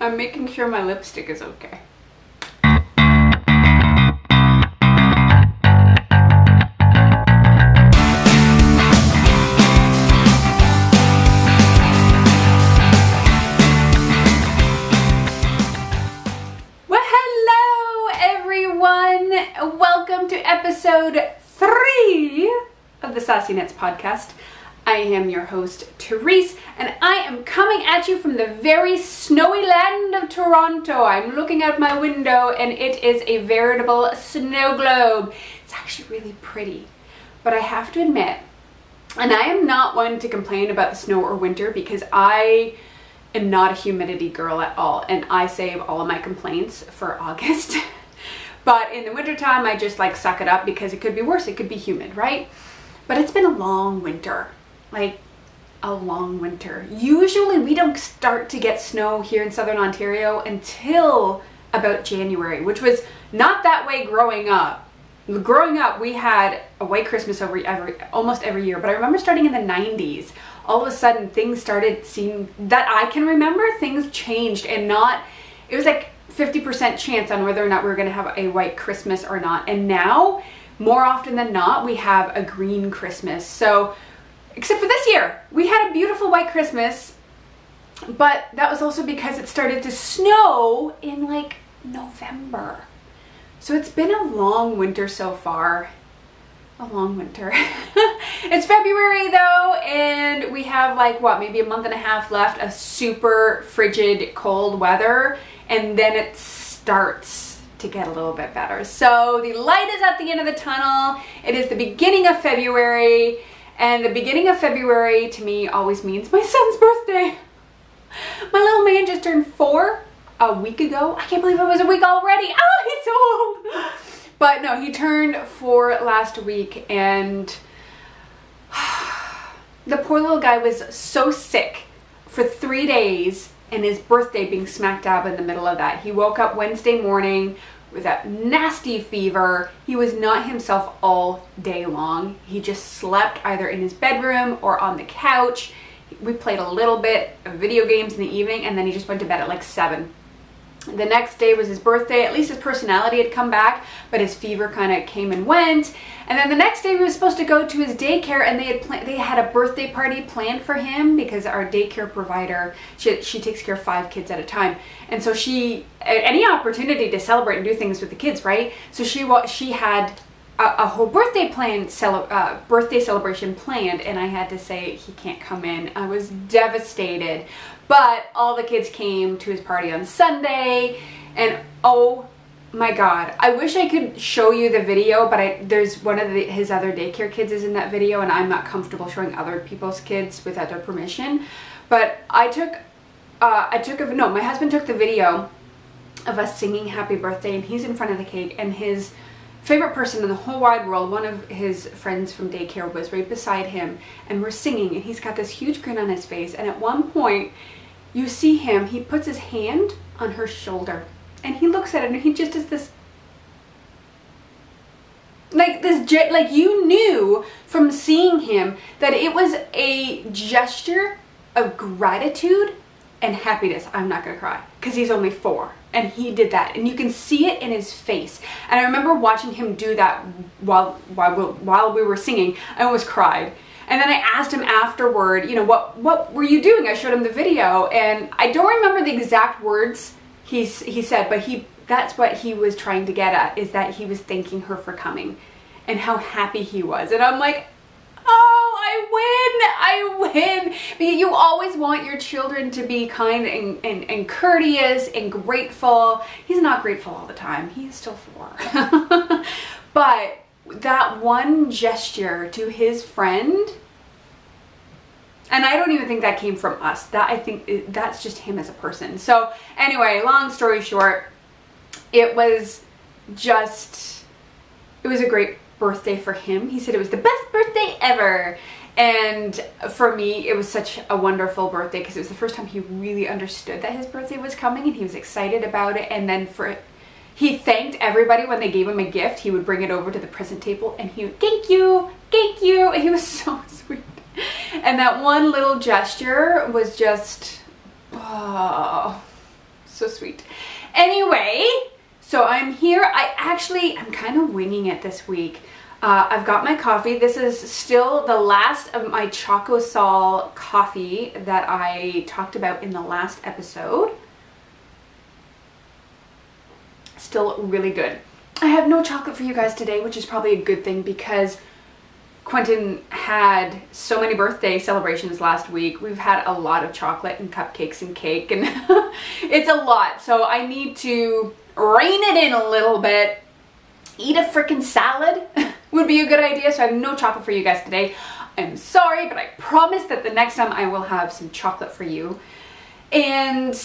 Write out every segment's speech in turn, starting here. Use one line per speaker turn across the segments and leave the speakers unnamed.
I'm making sure my lipstick is okay. Well, hello everyone. Welcome to episode 3 of the Sassy Knits podcast. I am your host, Therese, and I am coming at you from the very snowy land of Toronto. I'm looking out my window and it is a veritable snow globe. It's actually really pretty, but I have to admit, and I am not one to complain about the snow or winter because I am not a humidity girl at all, and I save all of my complaints for August. But in the wintertime, I just like suck it up because it could be worse. It could be humid, right? But it's been a long winter. Like a long winter. Usually we don't start to get snow here in southern Ontario until about January, which was not that way growing up. Growing up, we had a white Christmas almost every year, but I remember starting in the 90s, all of a sudden things started seeing, that I can remember, things changed, and it was like 50% chance on whether or not we were going to have a white Christmas or not. And now, more often than not, we have a green Christmas. So except for this year, we had a beautiful white Christmas, but that was also because it started to snow in like November. So it's been a long winter so far. A long winter. It's February though, and we have like what, maybe a month and a half left of super frigid cold weather, and then it starts to get a little bit better. So the light is at the end of the tunnel. It is the beginning of February. And the beginning of February to me always means my son's birthday. My little man just turned 4 a week ago. I can't believe it was a week already. Oh, he's so old. But no, he turned 4 last week, and the poor little guy was so sick for 3 days, and his birthday being smack dab in the middle of that. He woke up Wednesday morning with that nasty fever. He was not himself all day long. He just slept either in his bedroom or on the couch. We played a little bit of video games in the evening, and then he just went to bed at like 7. The next day was his birthday. At least his personality had come back, but his fever kind of came and went. And then the next day we were supposed to go to his daycare, and they had a birthday party planned for him because our daycare provider, she takes care of 5 kids at a time. And so any opportunity to celebrate and do things with the kids, right? So she had a whole birthday celebration planned, and I had to say he can't come in. I was devastated. But all the kids came to his party on Sunday, and oh my God, I wish I could show you the video, but there's one of his other daycare kids is in that video, and I'm not comfortable showing other people's kids without their permission. But my husband took the video of us singing happy birthday, and he's in front of the cake, and his favorite person in the whole wide world, one of his friends from daycare, was right beside him, and we're singing, and he's got this huge grin on his face, and at one point you see him, he puts his hand on her shoulder, and he looks at it, and he just does this, like you knew from seeing him that it was a gesture of gratitude and happiness. I'm not gonna cry because he's only 4, and he did that, and you can see it in his face. And I remember watching him do that while we were singing. I almost cried. And then I asked him afterward, you know, what were you doing? I showed him the video, and I don't remember the exact words he said, but that's what he was trying to get at, is that he was thanking her for coming and how happy he was. And I'm like, oh, I win. Because you always want your children to be kind and courteous and grateful. He's not grateful all the time. He's still 4. But that one gesture to his friend, and I don't even think that came from us. I think that's just him as a person. So anyway, long story short, it was a great birthday for him. He said it was the best birthday ever. And for me, it was such a wonderful birthday because it was the first time he really understood that his birthday was coming, and he was excited about it. And then he thanked everybody when they gave him a gift. He would bring it over to the present table, and he would, thank you, and he was so sweet. And that one little gesture was just, oh, so sweet. Anyway, so I'm here. I'm kind of winging it this week. I've got my coffee. This is still the last of my Choco Sol coffee that I talked about in the last episode. Still really good. I have no chocolate for you guys today, which is probably a good thing because Quentin had so many birthday celebrations last week. We've had a lot of chocolate and cupcakes and cake, and it's a lot. So I need to rein it in a little bit. Eat a freaking salad would be a good idea. So I have no chocolate for you guys today. I'm sorry, but I promise that the next time I will have some chocolate for you. And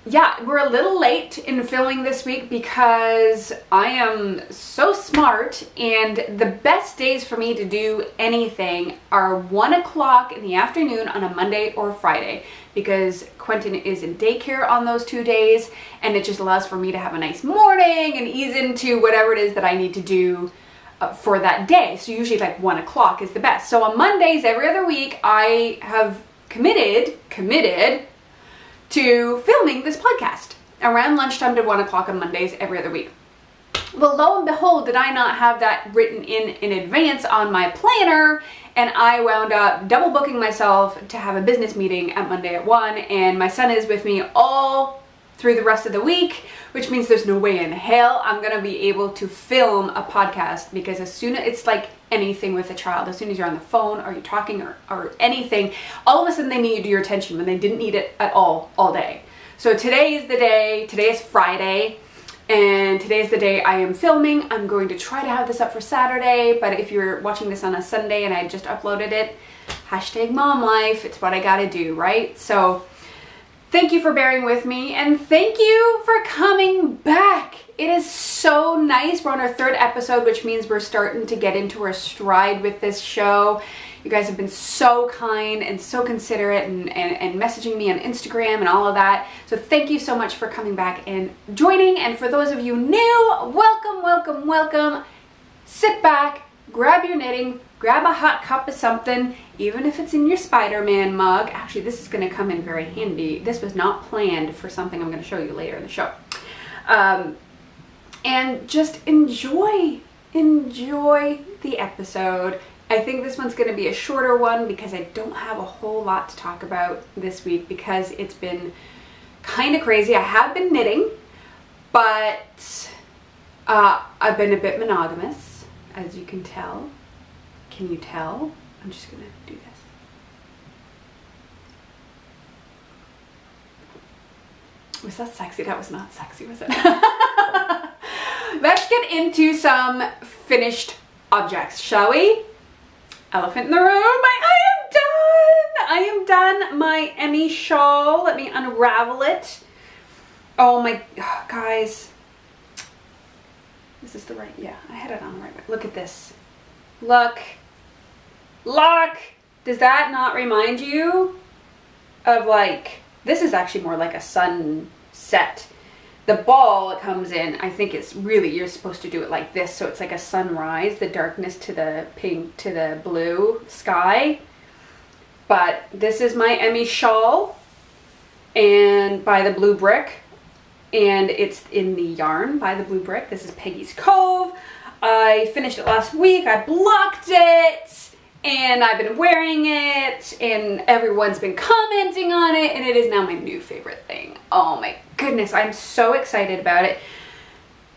yeah, we're a little late in filming this week because I am so smart, and the best days for me to do anything are 1 o'clock in the afternoon on a Monday or Friday because Quentin is in daycare on those 2 days, and it just allows for me to have a nice morning and ease into whatever it is that I need to do for that day. So usually like 1 o'clock is the best. So on Mondays every other week I have committed to filming this podcast around lunchtime to 1 o'clock on Mondays every other week. Well, lo and behold, did I not have that written in advance on my planner, and I wound up double booking myself to have a business meeting at Monday at 1, and my son is with me all through the rest of the week, which means there's no way in hell I'm gonna be able to film a podcast, because as soon as it's like anything with a child, as soon as you're on the phone or you're talking or anything, all of a sudden they need your attention when they didn't need it at all day. So today is the day. Today is Friday, and today is the day I am filming. I'm going to try to have this up for Saturday, but if you're watching this on a Sunday and I just uploaded it, hashtag mom life, it's what I gotta do, right? So thank you for bearing with me, and thank you for coming back. It is so nice. We're on our 3rd episode, which means we're starting to get into our stride with this show. You guys have been so kind and so considerate and messaging me on Instagram and all of that. So thank you so much for coming back and joining. And for those of you new, welcome, welcome, welcome. Sit back, grab your knitting, grab a hot cup of something, even if it's in your Spider-Man mug. Actually, this is going to come in very handy. This was not planned for something I'm going to show you later in the show. And just enjoy the episode. I think this one's going to be a shorter one because I don't have a whole lot to talk about this week because it's been kind of crazy. I have been knitting, but I've been a bit monogamous, as you can tell. Can you tell? I'm just going to do this. Was that sexy? That was not sexy, was it? Let's get into some finished objects, shall we? Elephant in the room. I am done. My Emmy shawl. Let me unravel it. Oh my, guys. Is this the right? Yeah, I had it on the right way. Look at this. Look. Does that not remind you of, like, this is actually more like a sunset. The ball it comes in, I think it's really, you're supposed to do it like this, so it's like a sunrise, the darkness to the pink to the blue sky. But this is my Emmy shawl, and by the Blue Brick, and it's in the yarn by the Blue Brick. This is Peggy's Cove. I finished it last week. I blocked it, and I've been wearing it, and everyone's been commenting on it, and it is now my new favorite thing. Oh my goodness, I'm so excited about it.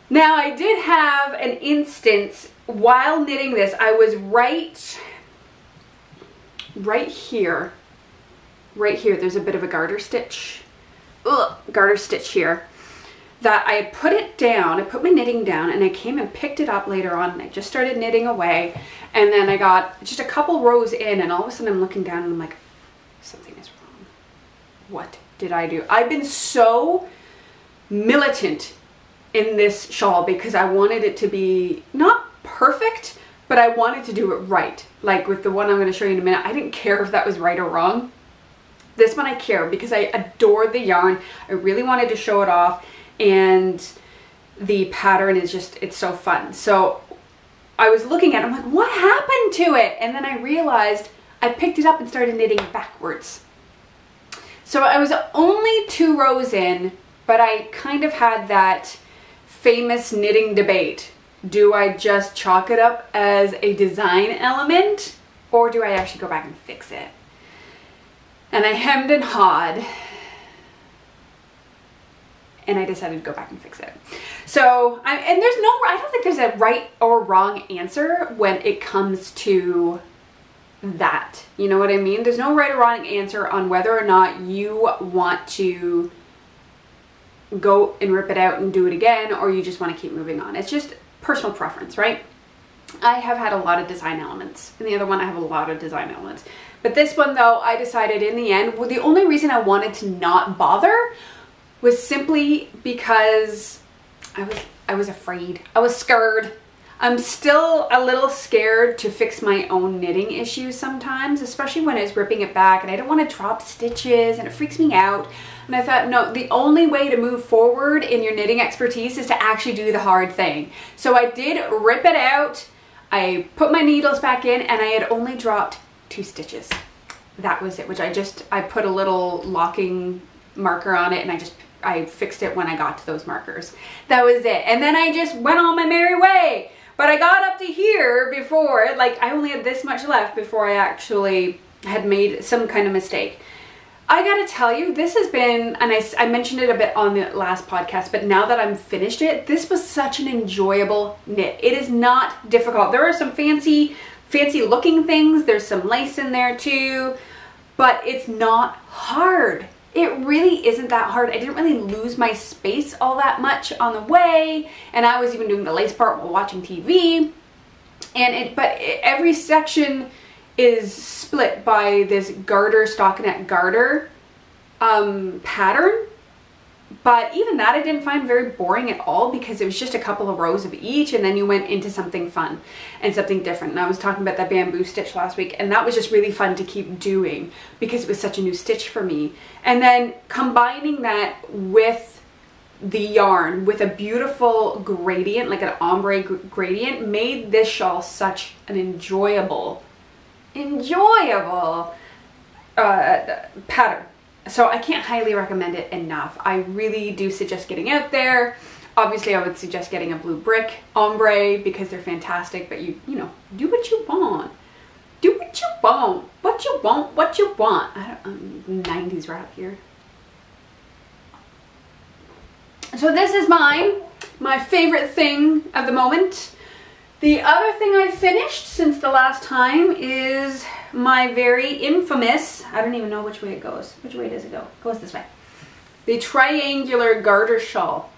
Now, I did have an instance while knitting this. I was right here. Right here, there's a bit of a garter stitch. Garter stitch here. That I had put it down, I put my knitting down, and I came and picked it up later on, and I just started knitting away, and then I got just a couple rows in, and all of a sudden I'm looking down and I'm like, something is wrong. What did I do? I've been so militant in this shawl because I wanted it to be not perfect, but I wanted to do it right. Like with the one I'm going to show you in a minute, I didn't care if that was right or wrong. This one I care because I adored the yarn. I really wanted to show it off, and the pattern is just, it's so fun. So I was looking at it, I'm like, what happened to it? And then I realized I picked it up and started knitting backwards. So I was only 2 rows in, but I kind of had that famous knitting debate. Do I just chalk it up as a design element, or do I actually go back and fix it? And I hemmed and hawed, and I decided to go back and fix it. So, I don't think there's a right or wrong answer when it comes to that. You know what I mean? There's no right or wrong answer on whether or not you want to go and rip it out and do it again, or you just want to keep moving on. It's just personal preference, right? I have had a lot of design elements. In the other one, I have a lot of design elements. But this one, though, I decided in the end, well, the only reason I wanted to not bother was simply because I was afraid. I was scared. I'm still a little scared to fix my own knitting issues sometimes, especially when it's ripping it back and I don't want to drop stitches and it freaks me out. And I thought, no, the only way to move forward in your knitting expertise is to actually do the hard thing. So I did rip it out. I put my needles back in and I had only dropped 2 stitches. That was it, which I put a little locking marker on it, and I fixed it when I got to those markers. That was it. And then I just went on my merry way. But I got up to here before, like I only had this much left before I actually had made some kind of mistake. I gotta tell you, this has been, and I mentioned it a bit on the last podcast, but now that I'm finished it, this was such an enjoyable knit. It is not difficult. There are some fancy looking things. There's some lace in there too, but it's not hard. It really isn't that hard. I didn't really lose my space all that much on the way, and I was even doing the lace part while watching TV. But every section is split by this garter, stockinette garter pattern. But even that I didn't find very boring at all, because it was just a couple of rows of each, and then you went into something fun and something different. And I was talking about that bamboo stitch last week, and that was just really fun to keep doing because it was such a new stitch for me. And then combining that with the yarn with a beautiful gradient, like an ombre gradient, made this shawl such an enjoyable pattern. So I can't highly recommend it enough. I really do suggest getting out there. Obviously, I would suggest getting a blue brick ombre because they're fantastic, but you know, do what you want. Do what you want. What you want, what you want. 90s rap here. So this is my favorite thing of the moment. The other thing I finished since the last time is my very infamous, I don't even know which way it goes. Which way does it go? It goes this way. The triangular garter shawl.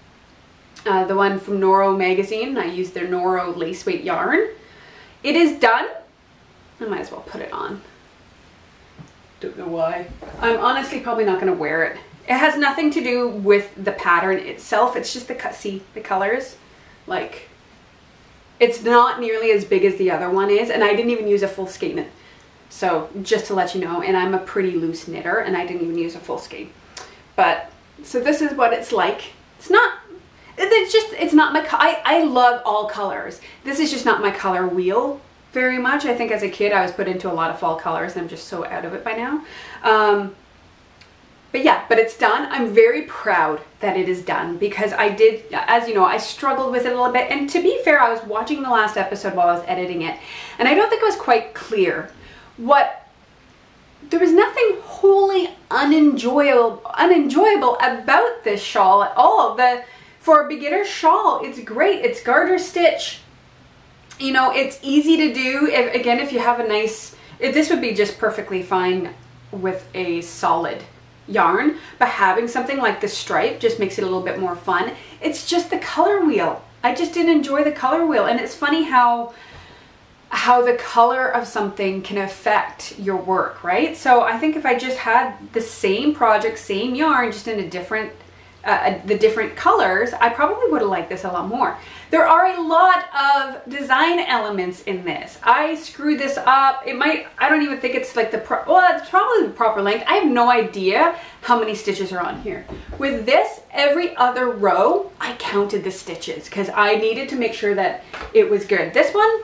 The one from Noro magazine. I used their Noro lace weight yarn. It is done. I might as well put it on. Don't know why. I'm honestly probably not going to wear it. It has nothing to do with the pattern itself. It's just the colors. Like, it's not nearly as big as the other one is, and I didn't even use a full skein knit. So just to let you know, and I'm a pretty loose knitter, and I didn't even use a full skein. But so this is what it's like. It's not my, I love all colors. This is just not my color wheel very much. I think as a kid I was put into a lot of fall colors, and I'm just so out of it by now. But yeah, but it's done. I'm very proud that it is done, because I did, as you know, I struggled with it a little bit. And to be fair, I was watching the last episode while I was editing it, and I don't think it was quite clear there was nothing wholly unenjoyable about this shawl at all. For a beginner shawl, it's great. It's garter stitch. You know, it's easy to do. If you have a nice, this would be just perfectly fine with a solid yarn, but having something like the stripe just makes it a little bit more fun. It's just the color wheel. I just didn't enjoy the color wheel, and it's funny how the color of something can affect your work, right? So I think if I just had the same project, same yarn, just in a different the different colors, I probably would have liked this a lot more. There are a lot of design elements in this. I screwed this up. I don't even think it's like it's probably the proper length. I have no idea how many stitches are on here. With this, every other row, I counted the stitches because I needed to make sure that it was good. This one,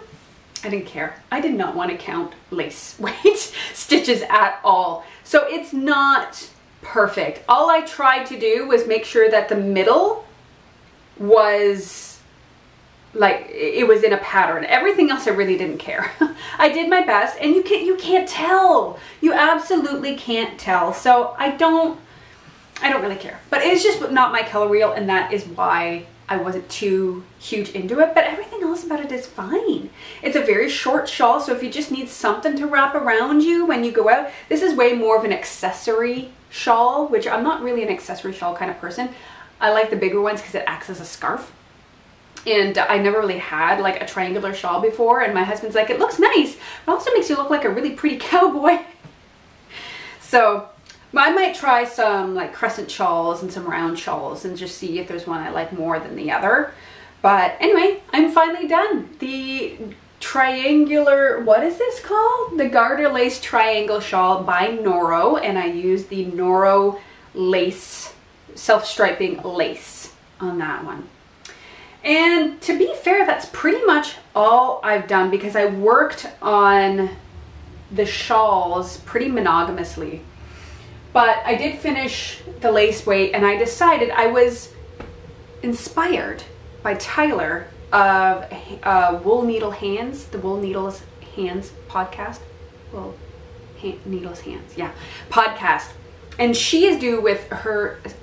I didn't care. I did not want to count lace weight stitches at all. So it's not perfect. All I tried to do was make sure that the middle was like, it was in a pattern. Everything else I really didn't care. I did my best, and you can't tell. You absolutely can't tell. So I don't really care. But it's just not my color wheel, and that is why I wasn't too huge into it, but everything else about it is fine. It's a very short shawl, so if you just need something to wrap around you when you go out, this is way more of an accessory shawl, which I'm not really an accessory shawl kind of person. I like the bigger ones because it acts as a scarf. And I never really had like a triangular shawl before, and my husband's like, it looks nice, but also makes you look like a really pretty cowboy. So I might try some like crescent shawls and some round shawls and just see if there's one I like more than the other. But anyway, I'm finally done. The triangular, what is this called? The garter lace triangle shawl by Noro, and I used the Noro lace, self-striping lace on that one. And to be fair, that's pretty much all I've done because I worked on the shawls pretty monogamously. But I did finish the lace weight, and I decided I was inspired by Tyler of Wool Needle Hands, the Wool Needles Hands podcast. Well, Needles Hands, yeah, podcast. And she is due with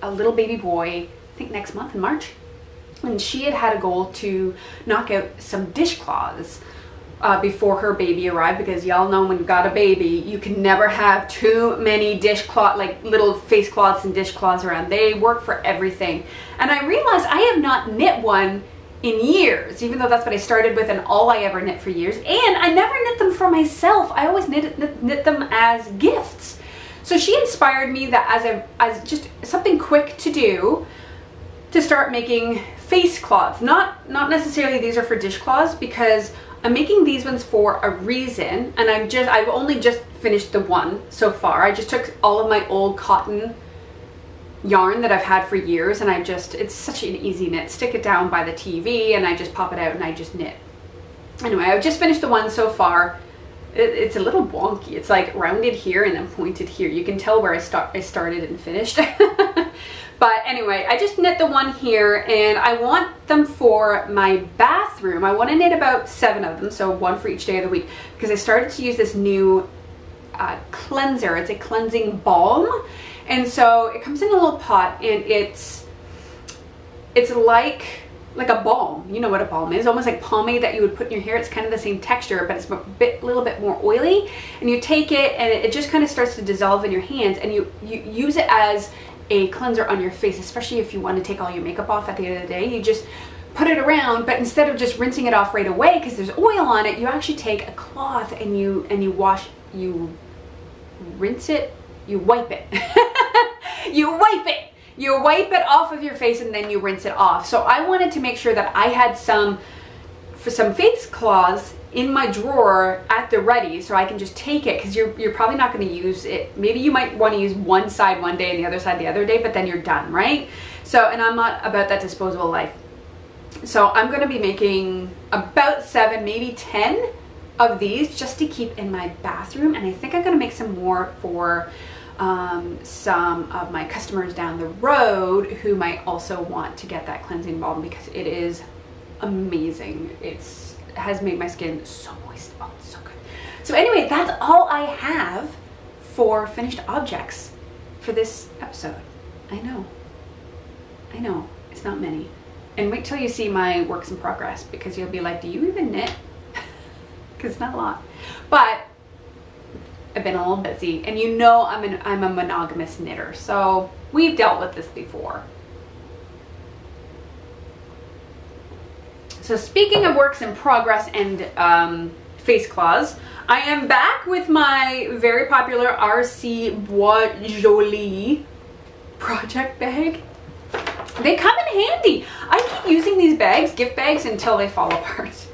a little baby boy, I think next month in March. And she had a goal to knock out some dishcloths before her baby arrived, because y'all know when you've got a baby, you can never have too many dishcloth, like little face cloths and dishcloths around. They work for everything. And I realized I have not knit one in years, even though that's what I started with and all I ever knit for years. And I never knit them for myself. I always knit them as gifts. So she inspired me that as just something quick to do, to start making face cloths. Not necessarily these are for dishcloths, because I'm making these ones for a reason, and I've only just finished the one so far. I just took all of my old cotton yarn that I've had for years, and it's such an easy knit. Stick it down by the TV and I just pop it out and I just knit. Anyway, I've just finished the one so far. It's a little wonky. It's like rounded here and then pointed here. You can tell where I started and finished. But anyway, I just knit the one here, and I want them for my bathroom. I want to knit about 7 of them, so 1 for each day of the week, because I started to use this new cleanser. It's a cleansing balm, and so it comes in a little pot, and it's like a balm. You know what a balm is, almost like pomade that you would put in your hair. It's kind of the same texture, but it's a little bit more oily, and you take it and it just kind of starts to dissolve in your hands, and you use it as a cleanser on your face, especially if you want to take all your makeup off at the end of the day. You just put it around, but instead of just rinsing it off right away because there's oil on it, you actually take a cloth and you rinse it, you wipe it. You wipe it off of your face, and then you rinse it off. So I wanted to make sure that I had some face cloths in my drawer at the ready, so I can just take it, because you're probably not going to use it. Maybe you might want to use one side one day and the other side the other day, but then you're done, right? So, and I'm not about that disposable life. So I'm going to be making about 7, maybe 10 of these just to keep in my bathroom, and I think I'm going to make some more for some of my customers down the road who might also want to get that cleansing balm, because it is amazing. It has made my skin so moist. Oh, it's so good. So anyway, that's all I have for finished objects for this episode. I know, it's not many. And wait till you see my works in progress, because you'll be like, do you even knit? Because it's not a lot. But I've been a little busy, and you know I'm a monogamous knitter, so we've dealt with this before. So speaking of works in progress and face cloths, I am back with my very popular RC Bois Joli project bag. They come in handy. I keep using these bags, gift bags, until they fall apart.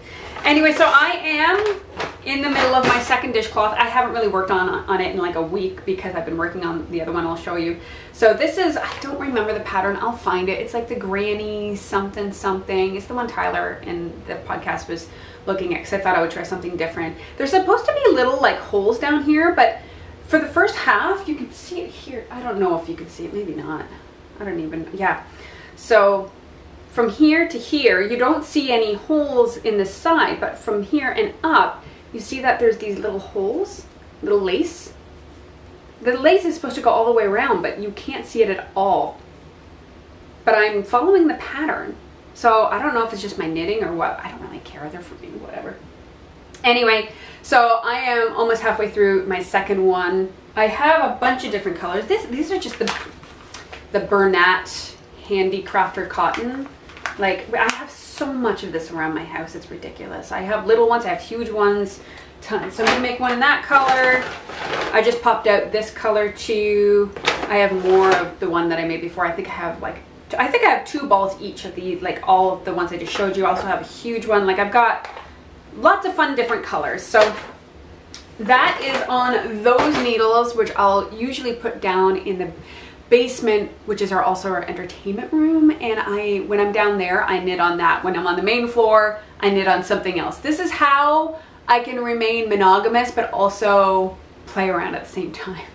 Anyway, so I am in the middle of my second dishcloth. I haven't really worked on it in like a week because I've been working on the other one I'll show you. So this is, I don't remember the pattern. I'll find it. It's like the Grannie something something. It's the one Tyler in the podcast was looking at, because I thought I would try something different. There's supposed to be little like holes down here, but for the first half, you can see it here. I don't know if you can see it, maybe not. I don't even, yeah. So from here to here, you don't see any holes in the side, but from here and up, you see that there's these little holes, little lace. The lace is supposed to go all the way around, but you can't see it at all. But I'm following the pattern. So I don't know if it's just my knitting or what. I don't really care. They're for me, whatever. Anyway, so I am almost halfway through my second one. I have a bunch of different colors. These are just the Bernat Handicrafter cotton. Like, I have so much of this around my house, it's ridiculous. I have little ones, I have huge ones, tons. So I'm gonna make one in that color. I just popped out this color too. I have more of the one that I made before. I think I have 2 balls each of these, like all of the ones I just showed you. I also have a huge one. Like, I've got lots of fun different colors. So that is on those needles, which I'll usually put down in the basement, which is also our entertainment room, and when I'm down there, I knit on that. When I'm on the main floor, I knit on something else. This is how I can remain monogamous but also play around at the same time.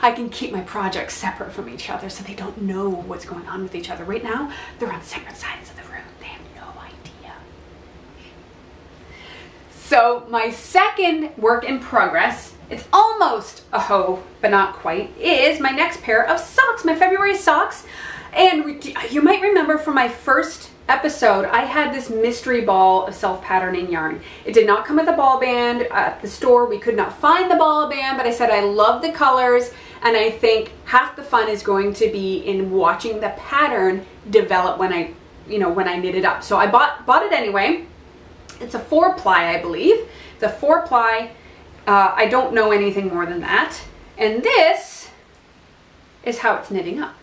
I can keep my projects separate from each other so they don't know what's going on with each other. Right now, they're on separate sides of the room. They have no idea. So my second work in progress, it's almost a hoe, but not quite, is my next pair of socks, my February socks. And you might remember from my first episode, I had this mystery ball of self-patterning yarn. It did not come with a ball band. At the store, we could not find the ball band, but I said I love the colors, and I think half the fun is going to be in watching the pattern develop when I knit it up. So I bought it anyway. It's a 4-ply, I believe. It's a 4-ply. I don't know anything more than that. And this is how it's knitting up.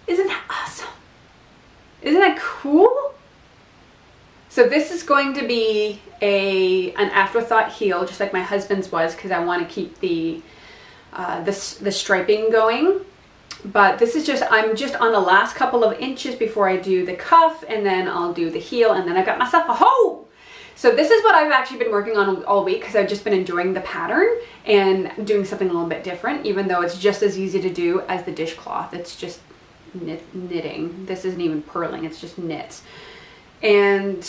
Isn't that awesome? Isn't that cool? So this is going to be an afterthought heel, just like my husband's was, because I want to keep the striping going. But this is I'm just on the last couple of inches before I do the cuff, and then I'll do the heel, and then I've got myself a hoe. So this is what I've actually been working on all week, because I've just been enjoying the pattern and doing something a little bit different, even though it's just as easy to do as the dishcloth. It's just knitting. This isn't even purling, it's just knits. And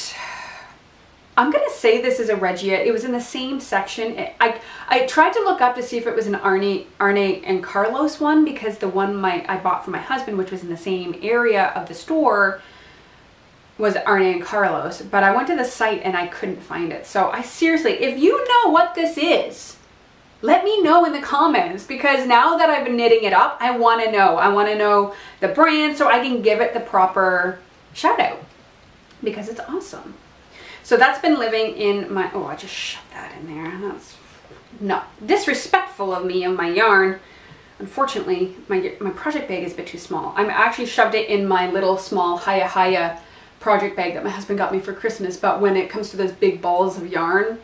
I'm gonna say this is a Regia. It was in the same section. I tried to look up to see if it was an Arne and Carlos one, because the one I bought for my husband, which was in the same area of the store, was Arne and Carlos, but I went to the site and I couldn't find it. So I seriously, if you know what this is, let me know in the comments, because now that I've been knitting it up, I want to know. I want to know the brand so I can give it the proper shout out, because it's awesome. So that's been living in my, oh, I just shoved that in there. That's not disrespectful of me and my yarn. Unfortunately, my project bag is a bit too small. I actually shoved it in my little small Haya project bag that my husband got me for Christmas, but when it comes to those big balls of yarn,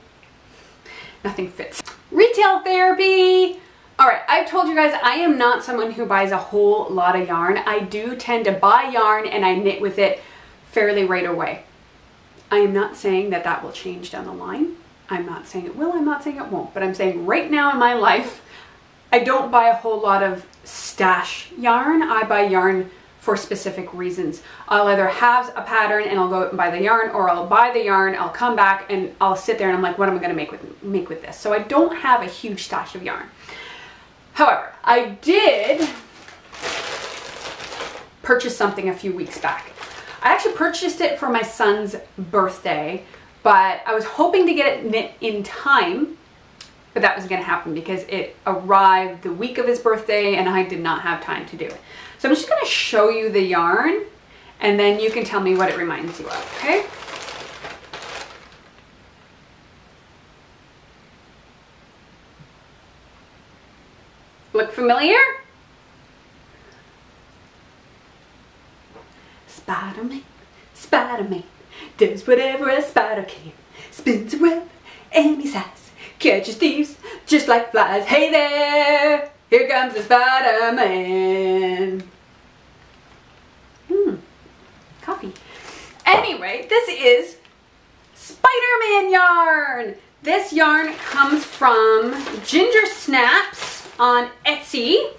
nothing fits. Retail therapy. All right, I've told you guys I am not someone who buys a whole lot of yarn. I do tend to buy yarn and I knit with it fairly right away. I am not saying that that will change down the line. I'm not saying it will, I'm not saying it won't, but I'm saying right now in my life, I don't buy a whole lot of stash yarn. I buy yarn for specific reasons. I'll either have a pattern and I'll go out and buy the yarn, or I'll buy the yarn, I'll come back and I'll sit there and I'm like, what am I going to make with this? So I don't have a huge stash of yarn. However, I did purchase something a few weeks back. I actually purchased it for my son's birthday, but I was hoping to get it knit in time, but that wasn't going to happen because it arrived the week of his birthday and I did not have time to do it. So I'm just going to show you the yarn and then you can tell me what it reminds you of, okay? Look familiar? Spider-Man, Spider-Man, does whatever a spider can, spins a web any size, catches thieves just like flies. Hey there, here comes the Spider-Man. Coffee. Anyway, this is Spider-Man yarn. This yarn comes from Ginger Snaps. on Etsy,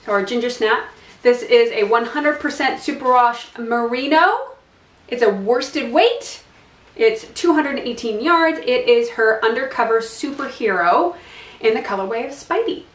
or Ginger Snap. This is a 100% superwash merino. It's a worsted weight. It's 218 yards. It is her undercover superhero in the colorway of Spidey.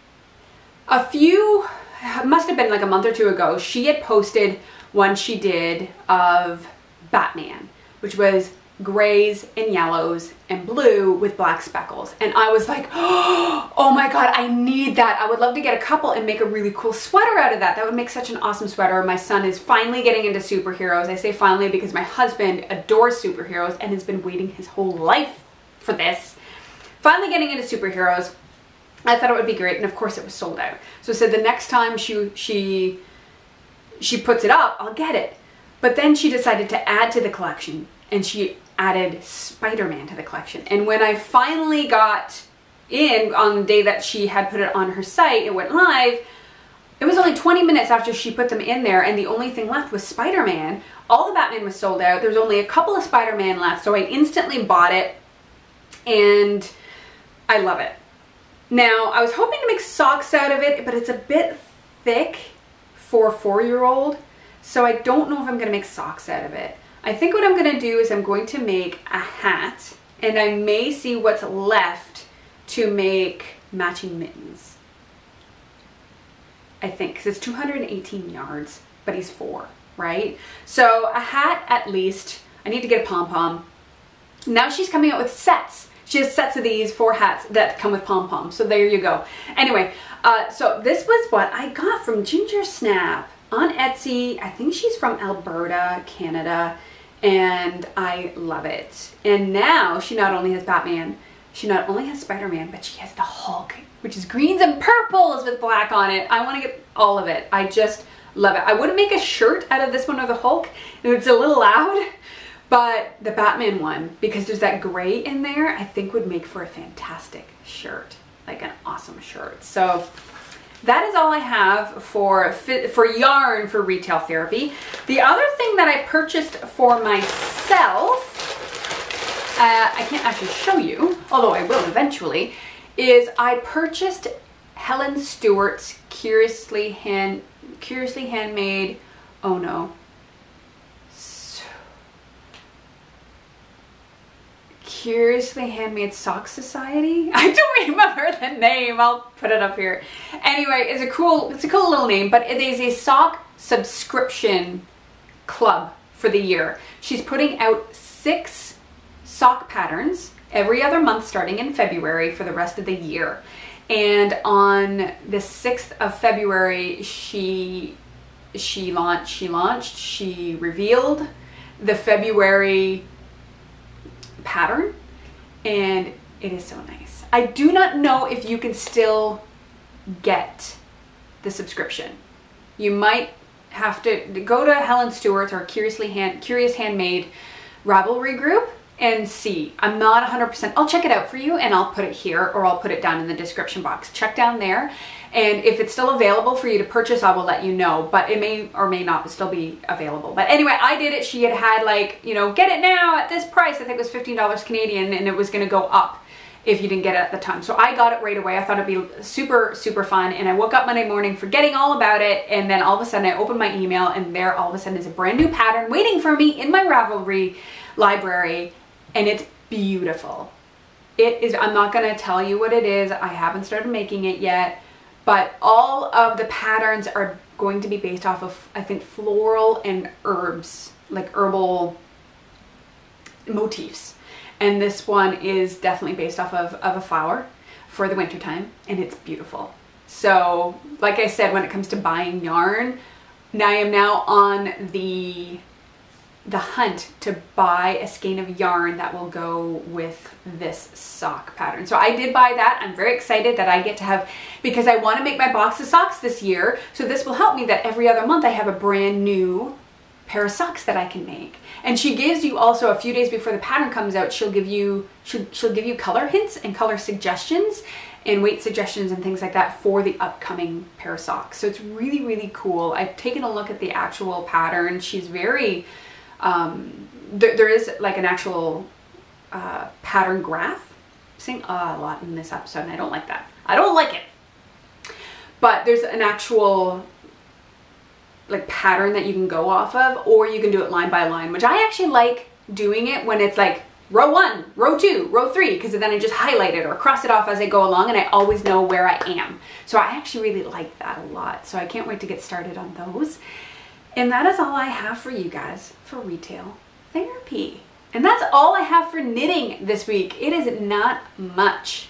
Must have been like a month or two ago, she had posted one she did of Batman, which was grays and yellows and blue with black speckles. And I was like, oh my God, I need that. I would love to get a couple and make a really cool sweater out of that. That would make such an awesome sweater. My son is finally getting into superheroes. I say finally because my husband adores superheroes and has been waiting his whole life for this. Finally getting into superheroes. I thought it would be great, and of course it was sold out. So I said the next time she puts it up, I'll get it. But then she decided to add to the collection, and she added Spider-Man to the collection. And when I finally got in on the day that she had put it on her site, it went live, it was only 20 minutes after she put them in there, and the only thing left was Spider-Man. All the Batman was sold out. There was only a couple of Spider-Man left, so I instantly bought it, and I love it. Now, I was hoping to make socks out of it, but it's a bit thick for a 4-year-old, so I don't know if I'm going to make socks out of it. I think what I'm going to do is I'm going to make a hat, and I may see what's left to make matching mittens. I think, because it's 218 yards, but he's 4, right? So a hat at least. I need to get a pom-pom. Now she's coming out with sets. She has sets of these 4 hats that come with pom-poms. So there you go. Anyway, so this was what I got from Ginger Snap on Etsy. I think she's from Alberta, Canada, and I love it. And now she not only has Batman, she not only has Spider-Man, but she has the Hulk, which is greens and purples with black on it. I want to get all of it. I just love it. I wouldn't make a shirt out of this one or the Hulk. It's a little loud. But the Batman one, because there's that gray in there, I think would make for a fantastic shirt, like an awesome shirt. So that is all I have for yarn for retail therapy. The other thing that I purchased for myself, I can't actually show you, although I will eventually, is I purchased Helen Stewart's Curiously Handmade, oh no, Curiously Handmade Sock Society. I don't remember the name. I'll put it up here. Anyway, it's a cool little name, but it is a sock subscription club for the year. She's putting out 6 sock patterns every other month starting in February for the rest of the year. And on the 6th of February, she revealed the February pattern, and it is so nice. I do not know if you can still get the subscription. You might have to go to Helen Stewart's or Curious Handmade Ravelry group and see. I'm not 100%. I'll check it out for you and I'll put it here, or I'll put it down in the description box. Check down there, and if it's still available for you to purchase, I will let you know, but it may or may not still be available. But anyway, I did it. She had like, you know, get it now at this price. I think it was $15 Canadian, and it was going to go up if you didn't get it at the time. So I got it right away. I thought it'd be super, super fun. And I woke up Monday morning forgetting all about it. And then all of a sudden I opened my email, and there all of a sudden is a brand new pattern waiting for me in my Ravelry library. And it's beautiful. It is, I'm not going to tell you what it is. I haven't started making it yet, but all of the patterns are going to be based off of, I think, floral and herbs, like herbal motifs. And this one is definitely based off of a flower for the winter time, and it's beautiful. So like I said, when it comes to buying yarn, I am now on the hunt to buy a skein of yarn that will go with this sock pattern. So I did buy that. I'm very excited that I get to have, because I want to make my box of socks this year. So this will help me that every other month I have a brand new pair of socks that I can make. And she gives you also, a few days before the pattern comes out, she'll give you color hints and color suggestions and weight suggestions and things like that for the upcoming pair of socks. So it's really, really cool. I've taken a look at the actual pattern. She's very, there is like an actual pattern graph. I'm saying a lot in this episode, and I don't like that. I don't like it. but there's an actual like pattern that you can go off of, or you can do it line by line, which I actually like doing it when it's like row 1, row 2, row 3, because then I just highlight it or cross it off as I go along and I always know where I am. So I actually really like that a lot. So I can't wait to get started on those. And that is all I have for you guys for retail therapy. And that's all I have for knitting this week. It is not much,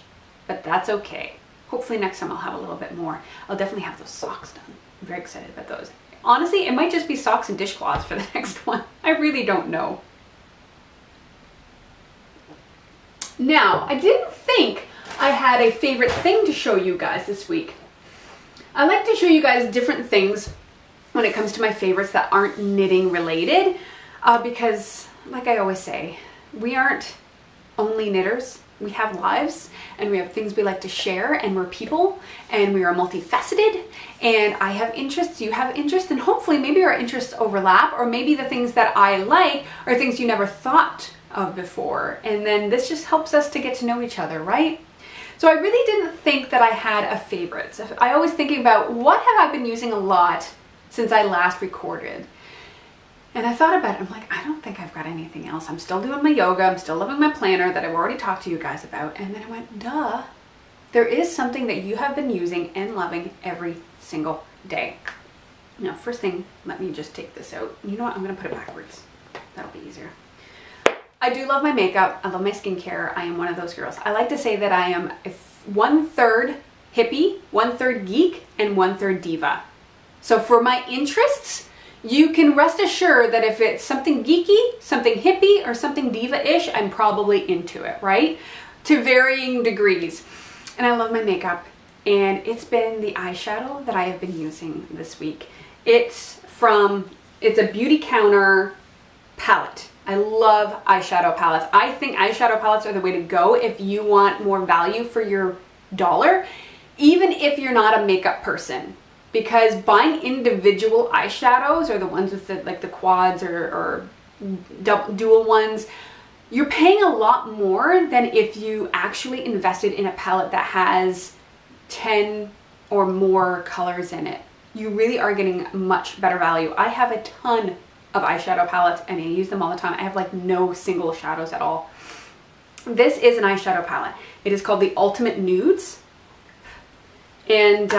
but that's okay. Hopefully next time I'll have a little bit more. I'll definitely have those socks done. I'm very excited about those. Honestly, it might just be socks and dishcloths for the next one. I really don't know. Now, I didn't think I had a favorite thing to show you guys this week. I like to show you guys different things when it comes to my favorites that aren't knitting related, because like I always say, we aren't only knitters. We have lives and we have things we like to share, and we're people and we are multifaceted, and I have interests, you have interests, and hopefully maybe our interests overlap, or maybe the things that I like are things you never thought of before, and then this just helps us to get to know each other, right? So I really didn't think that I had a favorite. So I always thinking about what have I been using a lot since I last recorded. And I thought about it, I'm like, I don't think I've got anything else. I'm still doing my yoga, I'm still loving my planner that I've already talked to you guys about. And then I went, duh, there is something that you have been using and loving every single day. Now, first thing, let me just take this out. You know what, I'm gonna put it backwards. That'll be easier. I do love my makeup, I love my skincare. I am one of those girls. I like to say that I am 1/3 hippie, 1/3 geek, and 1/3 diva. So for my interests, you can rest assured that if it's something geeky, something hippie, or something diva-ish, I'm probably into it, right? To varying degrees. And I love my makeup, and it's been the eyeshadow that I have been using this week. It's a Beauty Counter palette. I love eyeshadow palettes. I think eyeshadow palettes are the way to go if you want more value for your dollar, even if you're not a makeup person. Because buying individual eyeshadows, or the ones with the quads or dual ones, you're paying a lot more than if you actually invested in a palette that has 10 or more colors in it. You really are getting much better value. I have a ton of eyeshadow palettes and I use them all the time. I have like no single shadows at all. This is an eyeshadow palette. It is called the Ultimate Nudes. And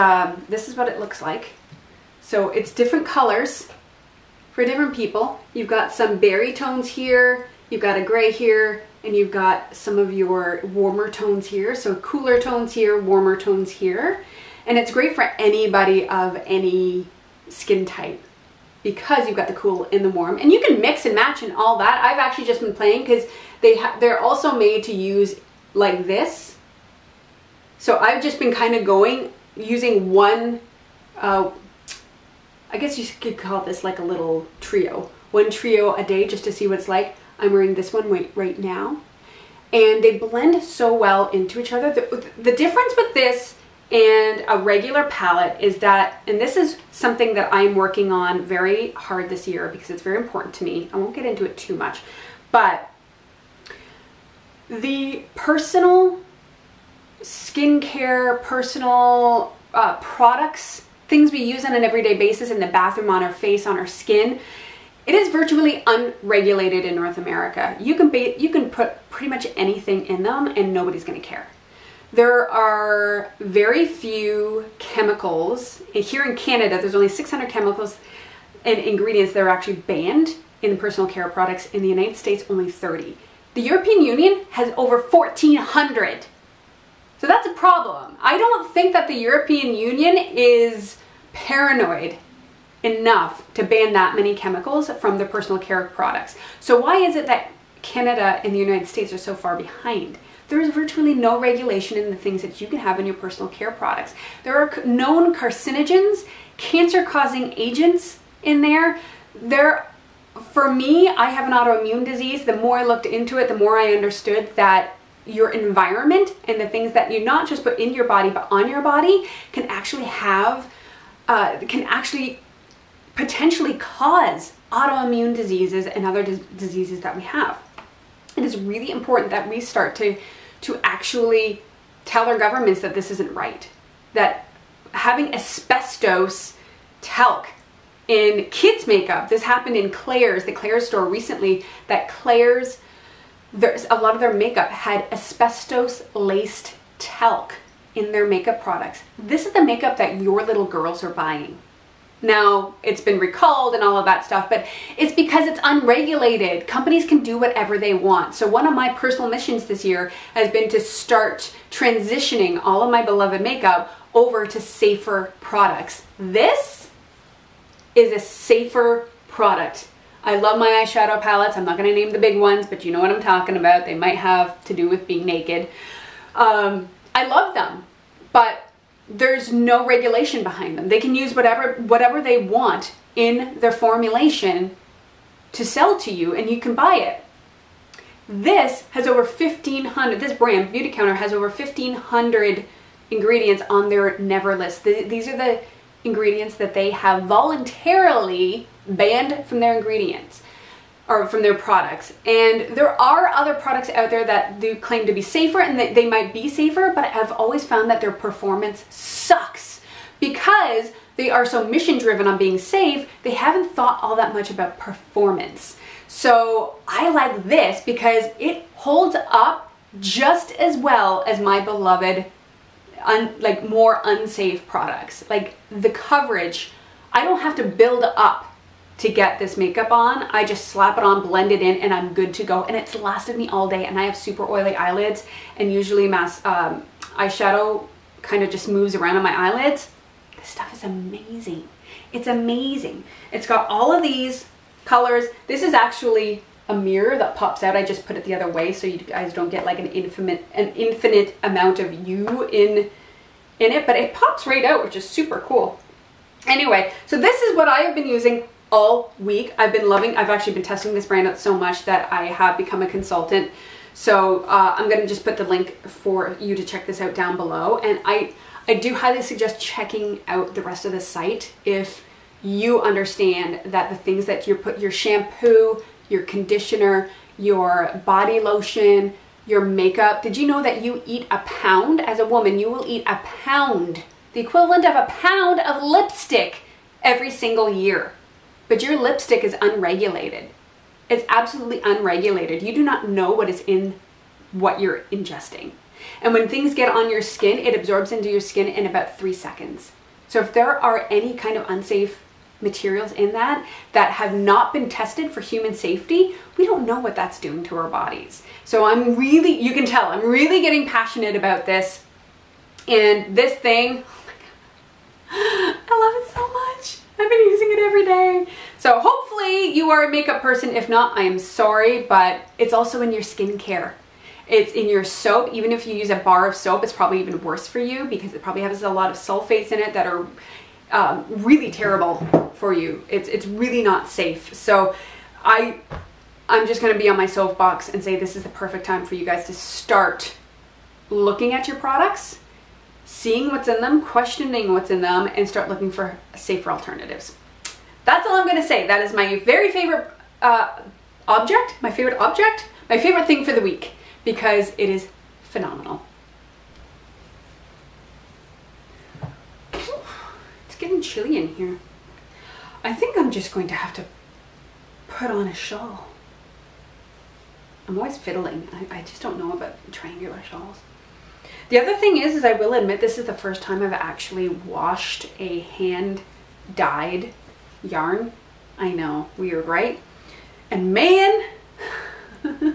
this is what it looks like. So it's different colors for different people. You've got some berry tones here, you've got a gray here, and you've got some of your warmer tones here. So cooler tones here, warmer tones here. And it's great for anybody of any skin type, because you've got the cool and the warm, and you can mix and match and all that. I've actually just been playing because they're also made to use like this. So I've just been kind of using one, I guess you could call this like a little trio. One trio a day just to see what it's like. I'm wearing this one right now. And they blend so well into each other. The difference with this and a regular palette is that, and this is something that I'm working on very hard this year because it's very important to me. I won't get into it too much, but the personal skincare, personal products, things we use on an everyday basis in the bathroom, on our face, on our skin, it is virtually unregulated in North America. You can put pretty much anything in them and nobody's going to care. There are very few chemicals. Here in Canada, there's only 600 chemicals and ingredients that are actually banned in the personal care products. In the United States, only 30. The European Union has over 1,400. So that's a problem. I don't think that the European Union is paranoid enough to ban that many chemicals from their personal care products. So why is it that Canada and the United States are so far behind? There is virtually no regulation in the things that you can have in your personal care products. There are known carcinogens, cancer-causing agents in there. For me, I have an autoimmune disease. The more I looked into it, the more I understood that your environment and the things that you not just put in your body but on your body can actually potentially cause autoimmune diseases and other diseases that we have. It is really important that we start to actually tell our governments that this isn't right, that having asbestos talc in kids makeup. This happened in Claire's, the Claire's store recently, that Claire's, a lot of their makeup had asbestos laced talc in their makeup products. This is the makeup that your little girls are buying. Now, it's been recalled and all of that stuff, but it's because it's unregulated. Companies can do whatever they want. So one of my personal missions this year has been to start transitioning all of my beloved makeup over to safer products. This is a safer product. I love my eyeshadow palettes. I'm not going to name the big ones, but you know what I'm talking about. They might have to do with being naked. I love them, but there's no regulation behind them. They can use whatever they want in their formulation to sell to you, and you can buy it. This has over 1,500, this brand, Beauty Counter, has over 1,500 ingredients on their never list. These are the ingredients that they have voluntarily banned from their ingredients, or from their products. And there are other products out there that do claim to be safer, and they might be safer, but I've always found that their performance sucks because they are so mission driven on being safe. They haven't thought all that much about performance. So I like this because it holds up just as well as my beloved like more unsafe products. Like the coverage, I don't have to build up to get this makeup on. I just slap it on, blend it in, and I'm good to go. And it's lasted me all day, and I have super oily eyelids, and usually eyeshadow kind of just moves around on my eyelids. This stuff is amazing. It's amazing. It's got all of these colors. This is actually a mirror that pops out. I just put it the other way so you guys don't get like an infinite amount of you in it, but it pops right out, which is super cool. Anyway, so this is what I have been using all week. I've actually been testing this brand out so much that I have become a consultant. So I'm going to just put the link for you to check this out down below. And I do highly suggest checking out the rest of the site if you understand that the things that you put, your shampoo, your conditioner, your body lotion, your makeup. Did you know that you eat a pound? As a woman, you will eat a pound, the equivalent of a pound of lipstick every single year. But your lipstick is unregulated. It's absolutely unregulated. You do not know what is in what you're ingesting. And when things get on your skin, it absorbs into your skin in about 3 seconds. So if there are any kind of unsafe materials in that have not been tested for human safety, we don't know what that's doing to our bodies. So you can tell, I'm really getting passionate about this. And this thing, oh my God, I love it so much. I've been using it every day. So hopefully you are a makeup person. If not, I am sorry, but it's also in your skincare. It's in your soap. Even if you use a bar of soap, it's probably even worse for you because it probably has a lot of sulfates in it that are really terrible for you. It's really not safe. So I'm just gonna be on my soapbox and say this is the perfect time for you guys to start looking at your products, seeing what's in them, questioning what's in them, and start looking for safer alternatives. That's all I'm gonna say. That is my very favorite object, my favorite thing for the week, because it is phenomenal. It's getting chilly in here. I think I'm just going to have to put on a shawl. I'm always fiddling. I just don't know about triangular shawls. The other thing is I will admit this is the first time I've actually washed a hand-dyed yarn. I know, weird, right? And man, I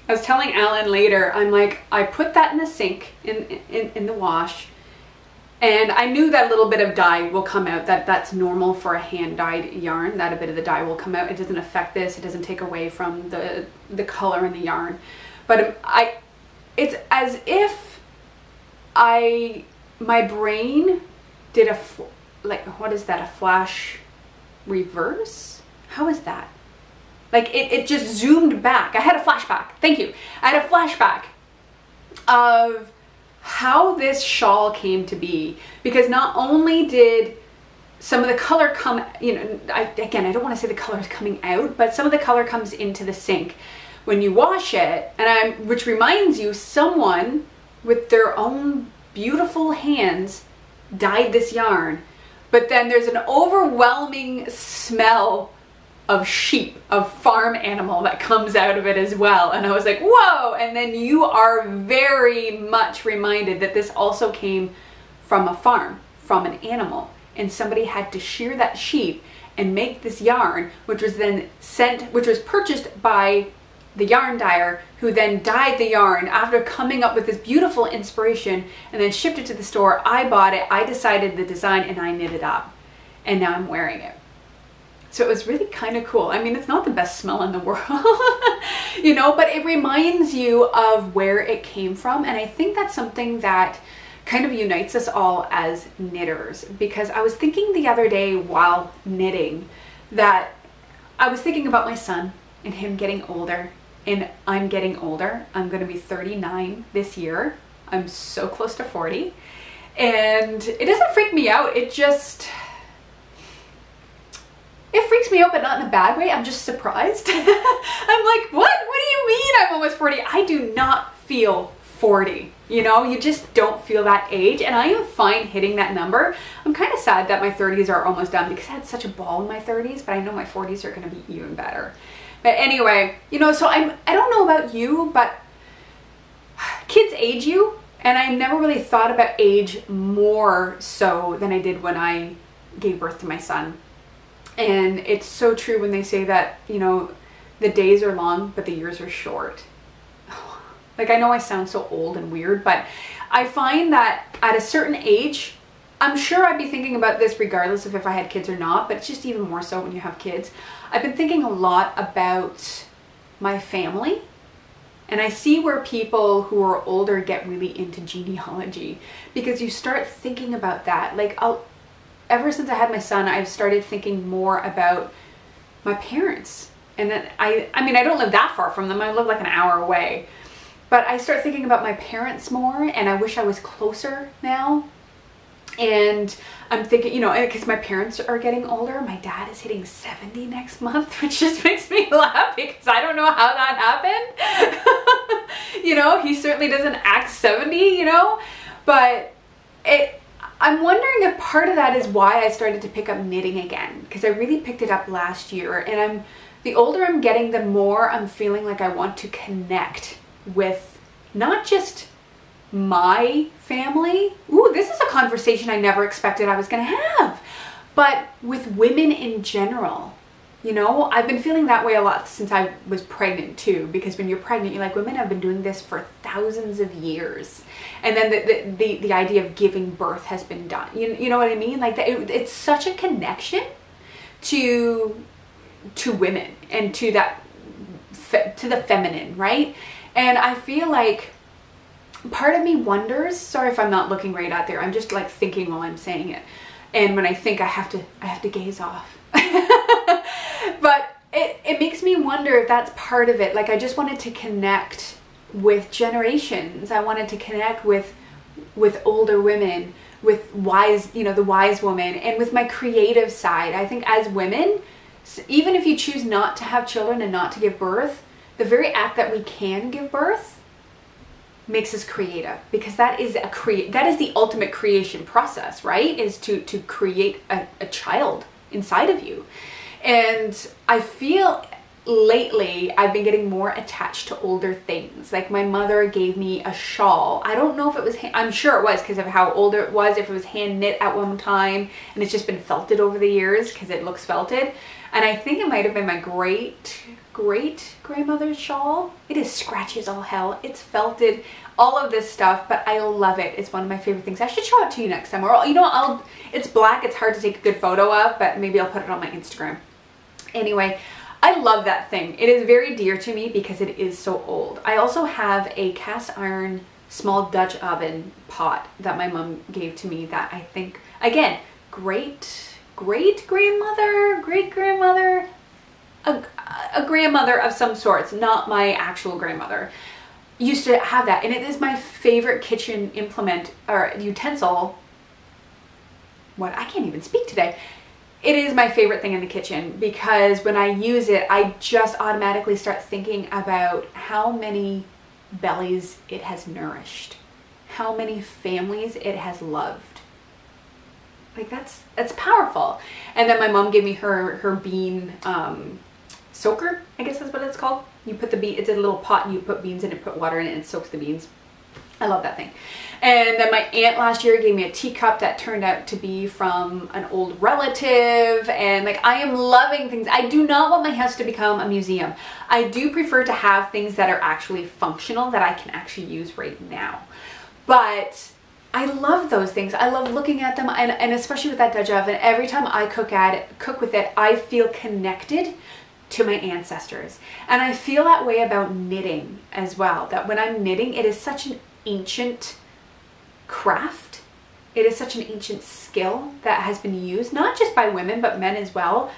was telling Alan later, I'm like, I put that in the sink, in the wash, and I knew that a little bit of dye will come out. That's normal for a hand-dyed yarn, that a bit of the dye will come out. It doesn't affect this, it doesn't take away from the color in the yarn. But it's as if my brain did what is that, a flash reverse? How is that? Like it just zoomed back. I had a flashback. Thank you. I had a flashback of how this shawl came to be, because not only did some of the color come, again, I don't want to say the color is coming out, but some of the color comes into the sink when you wash it, which reminds you, someone with their own beautiful hands dyed this yarn, but then there's an overwhelming smell of sheep, of farm animal that comes out of it as well. And I was like, whoa. And then you are very much reminded that this also came from a farm, from an animal, and somebody had to shear that sheep and make this yarn, which was then which was purchased by the yarn dyer, who then dyed the yarn after coming up with this beautiful inspiration and then shipped it to the store. I bought it, I decided the design, and I knit it up, and now I'm wearing it. So it was really kind of cool. I mean, it's not the best smell in the world, you know, but it reminds you of where it came from. And I think that's something that kind of unites us all as knitters, because I was thinking the other day while knitting that I was thinking about my son and him getting older, and I'm getting older. I'm going to be 39 this year. I'm so close to 40, and it doesn't freak me out. It freaks me out, but not in a bad way. I'm just surprised. I'm like, what do you mean I'm almost 40? I do not feel 40. You know, you just don't feel that age, and I am fine hitting that number. I'm kind of sad that my 30s are almost done, because I had such a ball in my 30s, but I know my 40s are going to be even better. But anyway, you know, so I don't know about you, but kids age you, and I never really thought about age more so than I did when I gave birth to my son. And it's so true when they say that, you know, the days are long, but the years are short. Like, I know I sound so old and weird, but I find that at a certain age, I'm sure I'd be thinking about this regardless of if I had kids or not, but it's just even more so when you have kids. I've been thinking a lot about my family, and I see where people who are older get really into genealogy, because you start thinking about that. Like, ever since I had my son, I've started thinking more about my parents. And then I mean, I don't live that far from them. I live like an hour away. But I start thinking about my parents more, and I wish I was closer now. And I'm thinking, you know, because my parents are getting older. My dad is hitting 70 next month, which just makes me laugh, because I don't know how that happened. You know, he certainly doesn't act 70, you know, but I'm wondering if part of that is why I started to pick up knitting again, because I really picked it up last year. And the older I'm getting, the more I'm feeling like I want to connect with not just my family. Ooh, this is a conversation I never expected I was going to have, but with women in general. You know, I've been feeling that way a lot since I was pregnant too, because when you're pregnant, you're like, women have been doing this for thousands of years. And then the idea of giving birth has been done. You know what I mean? Like, it's such a connection to women and to the feminine, right? And I feel like part of me wonders, sorry if I'm not looking right out there, I'm just like thinking while I'm saying it. And when I think, I have to gaze off. But it makes me wonder if that's part of it. Like, I just wanted to connect with generations. I wanted to connect with older women, with wise, you know, the wise woman, and with my creative side. I think as women, even if you choose not to have children and not to give birth, the very act that we can give birth makes us creative, because that is the ultimate creation process, right? Is to create a child inside of you. And I feel lately I've been getting more attached to older things. Like, my mother gave me a shawl. I don't know if it was, I'm sure it was because of how older it was, if it was hand knit at one time, and it's just been felted over the years because it looks felted. And I think it might have been my great grandmother's shawl. It is scratchy as all hell. It's felted, all of this stuff, but I love it. It's one of my favorite things. I should show it to you next time. Or, you know, it's black. It's hard to take a good photo of, but maybe I'll put it on my Instagram. Anyway, I love that thing. It is very dear to me because it is so old. I also have a cast iron small Dutch oven pot that my mom gave to me that I think, again, great-grandmother, a grandmother of some sorts, not my actual grandmother, used to have that. And it is my favorite kitchen implement or utensil. I can't even speak today. It is my favorite thing in the kitchen, because when I use it, I just automatically start thinking about how many bellies it has nourished, how many families it has loved. Like that's powerful. And then my mom gave me her bean soaker, I guess that's what it's called. You put the bean, it's a little pot and you put beans in it, put water in it, and it soaks the beans. I love that thing. And then my aunt last year gave me a teacup that turned out to be from an old relative. And like, I am loving things. I do not want my house to become a museum. I do prefer to have things that are actually functional, that I can actually use right now. But I love those things. I love looking at them, and especially with that Dutch oven, every time I cook with it, I feel connected to my ancestors. And I feel that way about knitting as well, that when I'm knitting, it is such an ancient craft. It is such an ancient skill that has been used, not just by women, but men as well,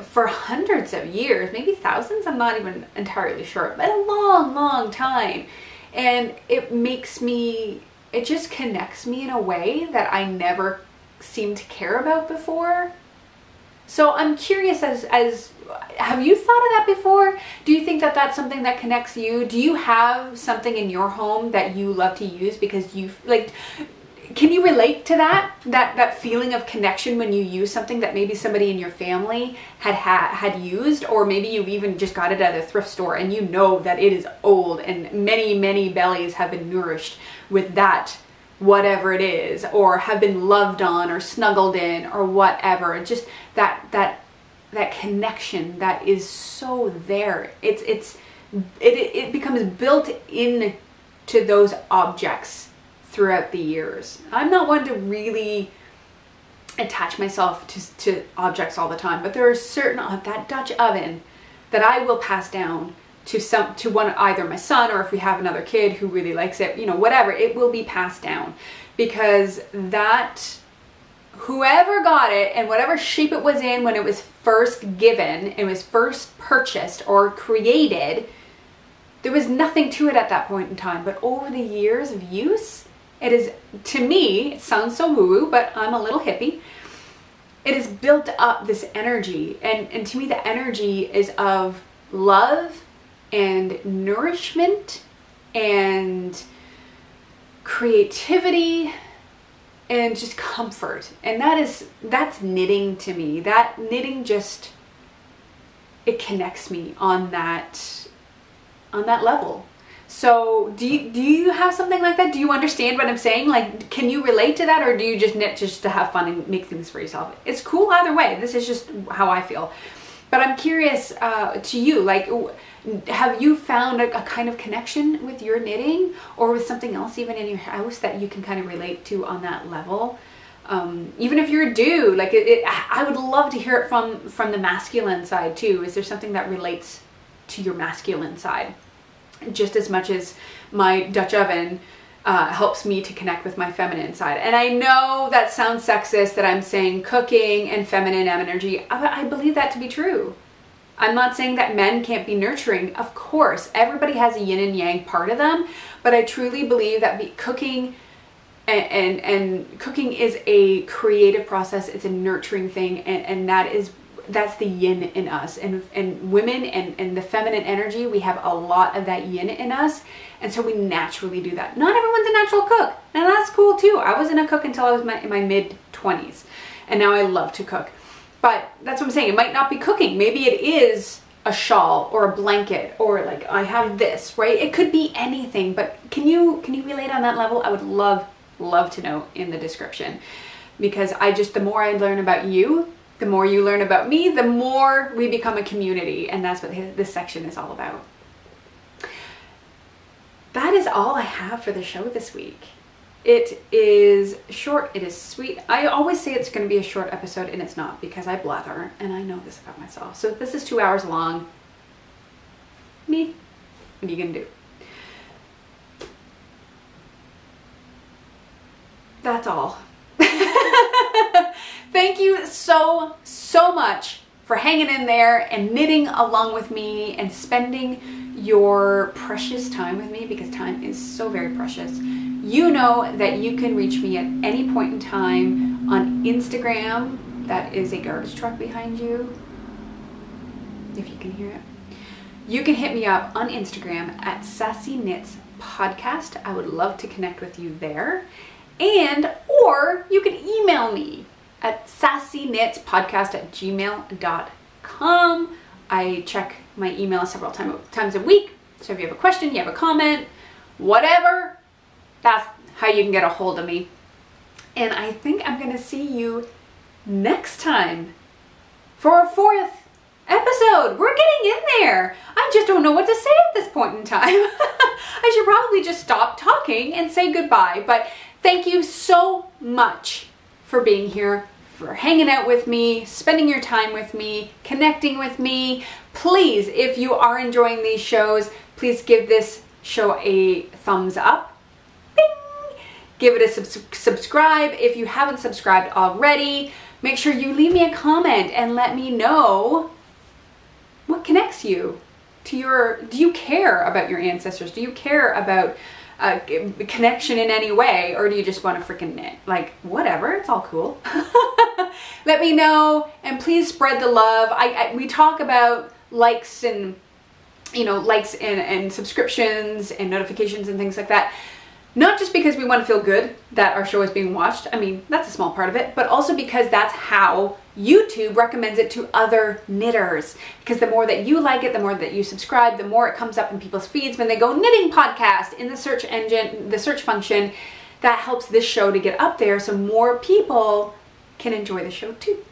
for hundreds of years, maybe thousands, I'm not even entirely sure, but a long, long time. And it makes me, it just connects me in a way that I never seemed to care about before. So I'm curious, have you thought of that before? Do you think that that's something that connects you? Do you have something in your home that you love to use because you like, can you relate to that feeling of connection when you use something that maybe somebody in your family had used, or maybe you even just got it at a thrift store and you know that it is old and many, many bellies have been nourished with that, whatever it is, or have been loved on or snuggled in or whatever. Just that connection that is so there. It becomes built in to those objects throughout the years. I'm not one to really attach myself to objects all the time, but there are certain, that Dutch oven that I will pass down to one, either my son, or if we have another kid who really likes it, you know, whatever, it will be passed down, because that, whoever got it and whatever shape it was in when it was first given, it was first purchased or created, there was nothing to it at that point in time. But over the years of use, it is, to me, it sounds so woo-woo, but I'm a little hippie. It has built up this energy, and to me the energy is of love and nourishment and creativity and just comfort. And that's knitting to me. That knitting just, it connects me on that level. So do you have something like that? Do you understand what I'm saying? Like, can you relate to that, or do you just knit just to have fun and make things for yourself? It's cool either way. This is just how I feel. But I'm curious to you, like, have you found a kind of connection with your knitting, or with something else even in your house that you can kind of relate to on that level? Even if you're a dude, like I would love to hear it from the masculine side too. Is there something that relates to your masculine side? Just as much as my Dutch oven helps me to connect with my feminine side. And I know that sounds sexist that I'm saying cooking and feminine energy. I believe that to be true. I'm not saying that men can't be nurturing. Of course, everybody has a yin and yang part of them, but I truly believe that cooking and cooking is a creative process. It's a nurturing thing, and that's the yin in us, and women and the feminine energy, we have a lot of that yin in us, and so we naturally do that. Not everyone's a natural cook, and that's cool too. I wasn't a cook until I was in my mid-20s, and now I love to cook. But that's what I'm saying, it might not be cooking. Maybe it is a shawl or a blanket, or like I have this, right? It could be anything, but can you relate on that level? I would love to know in the description, because the more I learn about you, the more you learn about me, the more we become a community, and that's what this section is all about. That is all I have for the show this week. It is short, it is sweet. I always say it's going to be a short episode, and it's not, because I blather, and I know this about myself. So if this is 2 hours long, what are you going to do? That's all. Thank you so much for hanging in there and knitting along with me and spending your precious time with me, because time is so very precious. You know that you can reach me at any point in time on Instagram. That is a garbage truck behind you, if you can hear it. You can hit me up on Instagram at Sassy Knits Podcast. I would love to connect with you there. Or you can email me at sassyknitspodcast@gmail.com. I check my email several times a week. So if you have a question, you have a comment, whatever, that's how you can get a hold of me. And I think I'm going to see you next time for our 4th episode. We're getting in there. I just don't know what to say at this point in time. I should probably just stop talking and say goodbye. But thank you so much for being here, for hanging out with me, spending your time with me, connecting with me. Please, if you are enjoying these shows, please give this show a thumbs up. Bing! Give it a subscribe. If you haven't subscribed already, make sure you leave me a comment and let me know what connects you to your, do you care about your ancestors? Do you care about connection in any way, or do you just want to freaking knit? Like, whatever, it's all cool. Let me know, and please spread the love. We talk about likes and, you know, likes and subscriptions and notifications and things like that. Not just because we want to feel good that our show is being watched. I mean, that's a small part of it, but also because that's how YouTube recommends it to other knitters. Because the more that you like it, the more that you subscribe, the more it comes up in people's feeds when they go knitting podcast in the search engine, the search function. That helps this show to get up there so more people can enjoy the show too.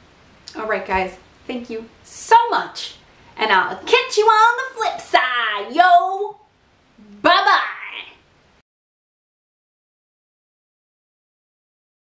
All right, guys, thank you so much. And I'll catch you on the flip side, yo. Bye-bye.